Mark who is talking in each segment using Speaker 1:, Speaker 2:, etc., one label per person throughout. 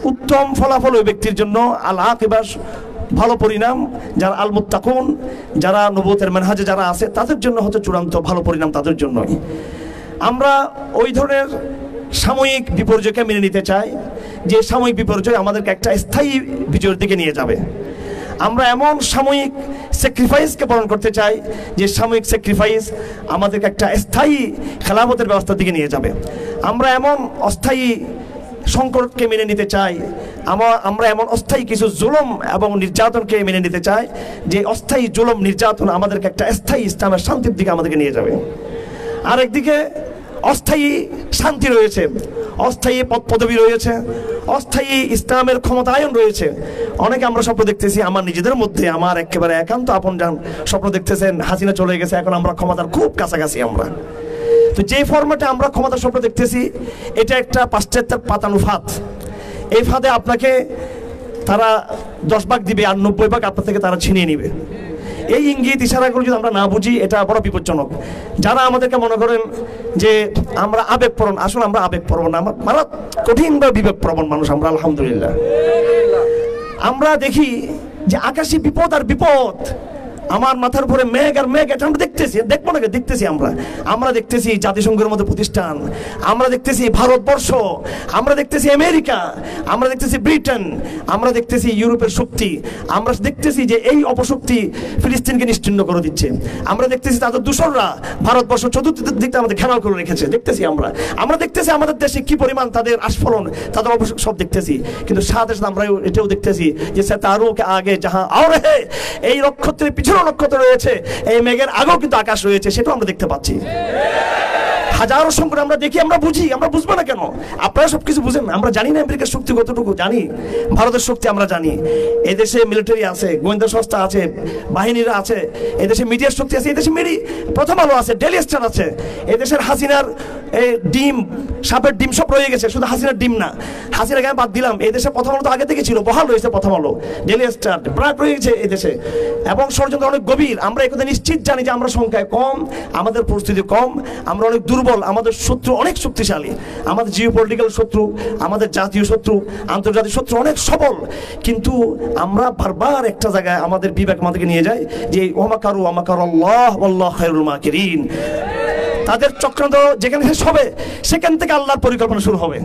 Speaker 1: উত্তম ফলাফল ওই ব্যক্তির জন্য, আল আকিবা ভালো পরিণাম, যারা আল মুত্তাকুন, যারা নবুয়তের মানহাজে যারা আছে তাদের জন্য হচ্ছে চূড়ান্ত ভালো পরিণাম তাদের জন্যই। আমরা ওই ধরনের সাময়িক বিপর্যয়কে মেনে নিতে চাই যে সাময়িক বিপর্যয় আমাদেরকে একটা স্থায়ী বিজয়ের দিকে নিয়ে যাবে। আমরা এমন সাময়িক স্যাক্রিফাইসকে পালন করতে চাই যে সাময়িক স্যাক্রিফাইস আমাদেরকে একটা স্থায়ী খেলাফতের ব্যবস্থার দিকে নিয়ে যাবে। আমরা এমন অস্থায়ী সংকটকে মেনে নিতে চাই, আমরা এমন অস্থায়ী কিছু জুলুম এবং নির্যাতনকে মেনে নিতে চাই যে অস্থায়ী জুলুম নির্যাতন আমাদেরকে একটা স্থায়ী ইসলামের শান্তির দিকে আমাদেরকে নিয়ে যাবে। আরেকদিকে অস্থায়ী শান্তি রয়েছে, অস্থায়ী পদ পদবি রয়েছে, অস্থায়ী ইসলামের ক্ষমতায়ন রয়েছে। অনেকে আমরা স্বপ্ন দেখতেছি, আমার নিজেদের মধ্যে আমার একেবারে একান্ত আপনজন স্বপ্ন দেখতেছেন হাসিনা চলে গেছে, এখন আমরা ক্ষমতার খুব কাছাকাছি। আমরা তো যে ফরম্যাটে আমরা ক্ষমতার স্বপ্ন দেখতেছি এটা একটা পাশ্চাত্যের পাতানো ফাঁদ। এই ফাঁদে আপনাকে তারা 10 ভাগ দিবে আর 90 ভাগ আপনার থেকে তারা ছিনিয়ে নিবে। এই ইঙ্গিত ইশারাগুলো যদি আমরা না বুঝি এটা বড় বিপজ্জনক। যারা আমাদেরকে মনে করেন যে আমরা আবেগপ্রবণ, আসলে আমরা আবেগপ্রবণ, আমরা কঠিনভাবে বিবেকপ্রবণ মানুষ আমরা, আলহামদুলিল্লাহ। আমরা দেখি যে আকাশে বিপদ আর বিপদ, আমার মাথার উপরে মেঘ আর মেঘ, এটা আমরা দেখতেছি, দেখবো না দেখতেছি। আমরা দেখতেছি জাতিসংঘের মধ্যে প্রতিষ্ঠান, আমরা দেখতেছি ভারতবর্ষ, আমরা দেখতেছি আমেরিকা, আমরা দেখতেছি ব্রিটেন, আমরা দেখতেছি ইউরোপের শক্তি, আমরা দেখতেছি যে এই অপশক্তি ফিলিস্তিনকে নিশ্চিহ্ন করে দিচ্ছে। আমরা দেখতেছি তাদের দূষণরা ভারতবর্ষ চতুর্থ দিকটা আমাদের ঘেরাও করে রেখেছে, দেখতেছি। আমরা দেখতেছি আমাদের দেশে কি পরিমাণ তাদের আস্ফলন, তাদের অপশক্তি সব দেখতেছি। কিন্তু সাথে সাথে আমরা এটাও দেখতেছি যে তারুকে আগে যাহা আর হে, এই নক্ষত্রের পিছনে নক্ষত্র রয়েছে, এই মেঘের আগেও কিন্তু আকাশ রয়েছে, সেটাও আমরা দেখতে পাচ্ছি। হাজারো সংকট আমরা দেখি, আমরা বুঝি, আমরা বুঝবো না কেন? আপনারা সবকিছু বুঝেন, আমরা জানি না আমেরিকার শক্তি কতটুকু, জানি ভারতের শক্তি আমরা জানি। এদেশে মিলিটারি আছে, গোয়েন্দা সংস্থা আছে, বাহিনীরা আছে, এদেশে মিডিয়ার শক্তি আছে, এদেশে প্রথম আলো আছে, ডেইলি স্টার আছে। এদেশের হাসিনার ডিম, সাপের ডিম সব রয়ে গেছে, শুধু হাসিনার ডিম না, হাসিনা গায়ে বাদ দিলাম। এদেশে প্রথম আলো তো আগে থেকে ছিল, বহাল রয়েছে প্রথম আলো, ডেইলি স্টার, ব্রাক রয়েছে এদেশে, এবং ষড়যন্ত্র অনেক গভীর। আমরা এই কথা নিশ্চিত জানি যে আমরা সংখ্যায় কম, আমাদের পরিস্থিতি কম, আমরা অনেক দুর্বল, আমাদের শত্রু অনেক শক্তিশালী, আমাদের জিওপলিটিক্যাল শত্রু, আমাদের জাতীয় শত্রু, আন্তর্জাতিক শত্রু অনেক সবল। কিন্তু আমরা বারবার একটা জায়গায় আমাদের বিবেক আমাদেরকে নিয়ে যায় যে ওয়ামাকারু ওয়ামাকারাল্লাহ ওয়াল্লাহু খায়রুল মাকিরিন। তাদের চক্রান্ত যেখানে শেষ হবে সেখান থেকে আল্লাহর পরিকল্পনা শুরু হবে।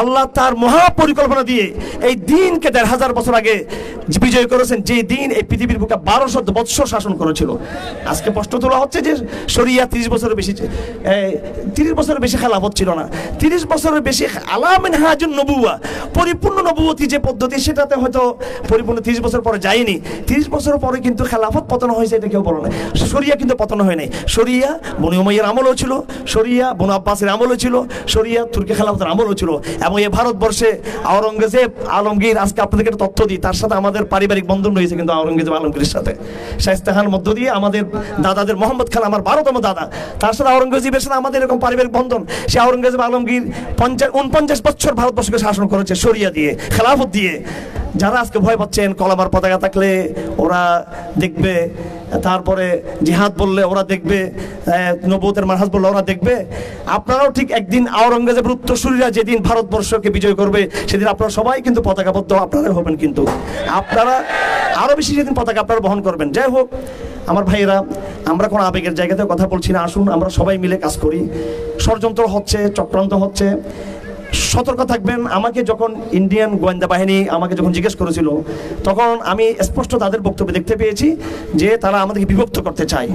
Speaker 1: আল্লাহ তার মহা পরিকল্পনা দিয়ে এই দিনকে 1500 বছর আগে বিজয় করেছেন, যে দিন এই পৃথিবীর বুকে 1200 বৎসর শাসন করেছিল। আজকে প্রশ্ন তোলা হচ্ছে যে শরিয়া 30 বছরের বেশি খেলাফত ছিল না। 30 বছরের বেশি আলা মিনহাজুন নবুওয়া, পরিপূর্ণ নবুয়তি যে পদ্ধতি, সেটাতে হয়তো পরিপূর্ণ 30 বছর পরে যায়নি। 30 বছর পরে কিন্তু খেলাফত পতন হয়েছে, এটা কেউ বলে না। শরিয়া কিন্তু পতন হয় নাই। শরিয়া বনি উমাইয়ার আমলও ছিল, শরিয়া বনু আব্বাসের আমলও ছিল, শরিয়া তুর্কি খেলাফতের আমলও ছিল। এবং এই ভারতবর্ষে আওরঙ্গজেব আলমগীর, আজকে আপনাদেরকে একটা তথ্য দিই, তার সাথে আমাদের পারিবারিক বন্ধন রয়েছে কিন্তু আওরঙ্গজেব আলমগীরের সাথে। শায়েস্তা খান মধ্য দিয়ে আমাদের দাদাদের, মোহাম্মদ খান আমার 12তম দাদা, তার সাথে আওরঙ্গজেবের সাথে আমাদের এরকম পারিবারিক বন্ধন। সে আওরঙ্গজেব আলমগীর 49 বছর ভারতবর্ষকে শাসন করেছে শরিয়া দিয়ে, খেলাফত দিয়ে। যারা আজকে ভয় পাচ্ছেন কলমার পতাকা থাকলে ওরা দেখবে, তারপরে জিহাদ বললে ওরা দেখবে, নবুয়তের মানহাজ বললে ওরা দেখবে, আপনারাও ঠিক একদিন আওরঙ্গজেবের উত্তরসূরিরা যেদিন ভারতবর্ষকে বিজয় করবে সেদিন আপনারা সবাই কিন্তু পতাকাবদ্ধ আপনারা হবেন, কিন্তু আপনারা আরো বেশি সেদিন পতাকা আপনারা বহন করবেন। যাই হোক আমার ভাইয়েরা, আমরা কোনো আবেগের জায়গাতে কথা বলছি না, আসুন আমরা সবাই মিলে কাজ করি। ষড়যন্ত্র হচ্ছে, চক্রান্ত হচ্ছে, সতর্ক থাকবেন। আমাকে যখন ইন্ডিয়ান গোয়েন্দা বাহিনী আমাকে যখন জিজ্ঞেস করেছিল, তখন আমি স্পষ্ট তাদের বক্তব্য দেখতে পেয়েছি যে তারা আমাদেরকে বিভক্ত করতে চায়।